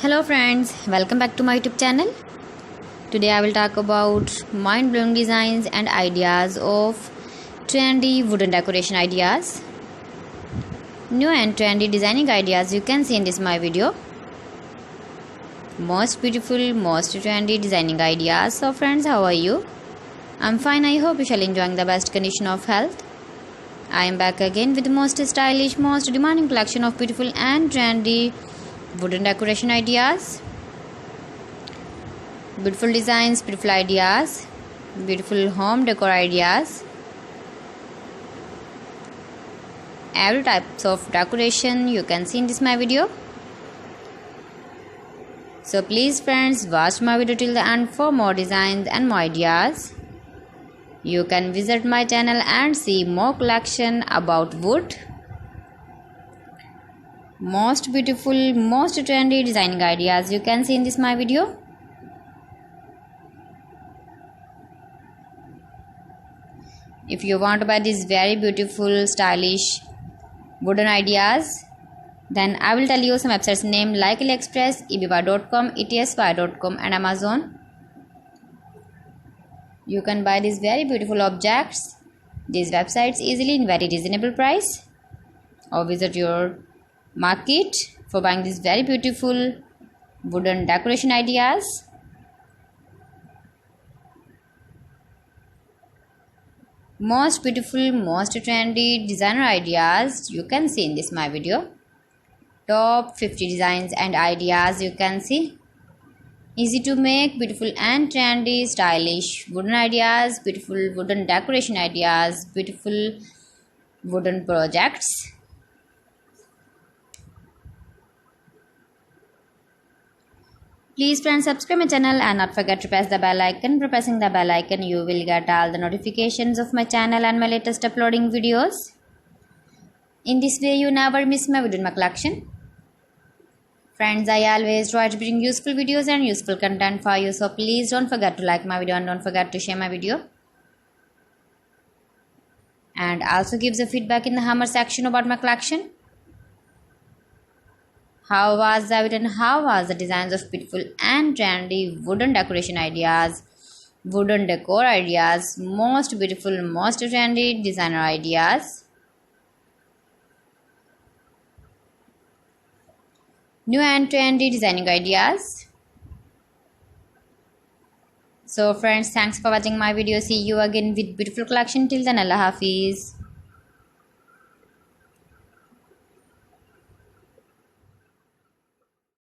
Hello friends, welcome back to my YouTube channel. Today I will talk about mind-blowing designs and ideas of trendy wooden decoration ideas. New and trendy designing ideas you can see in this my video. Most beautiful, most trendy designing ideas. So friends, how are you? I'm fine. I hope you shall enjoying the best condition of health. I am back again with the most stylish, most demanding collection of beautiful and trendy wooden decoration ideas. Beautiful designs, beautiful ideas, beautiful home decor ideas. Every types of decoration you can see in this my video. So please friends, watch my video till the end for more designs and more ideas. You can visit my channel and see more collection about wood. Most beautiful, most trendy designing ideas you can see in this my video. If you want to buy these very beautiful, stylish wooden ideas, then I will tell you some websites name like AliExpress, eBay.com, etsy.com and Amazon. You can buy these very beautiful objects, these websites easily in very reasonable price, or visit your market for buying these very beautiful wooden decoration ideas. Most beautiful, most trendy designer ideas you can see in this my video. Top 50 designs and ideas you can see. Easy to make, beautiful and trendy, stylish wooden ideas, beautiful wooden decoration ideas, beautiful wooden projects. Please friends, subscribe my channel and not forget to press the bell icon. By pressing the bell icon, you will get all the notifications of my channel and my latest uploading videos. In this way, you never miss my video in my collection. Friends, I always try to bring useful videos and useful content for you. So please don't forget to like my video and don't forget to share my video. And also give the feedback in the hammer section about my collection. How was the video and how was the designs of beautiful and trendy wooden decoration ideas, wooden decor ideas, most beautiful, most trendy designer ideas. New and trendy designing ideas. So friends, thanks for watching my video. See you again with beautiful collection. Till then, Allah Hafiz.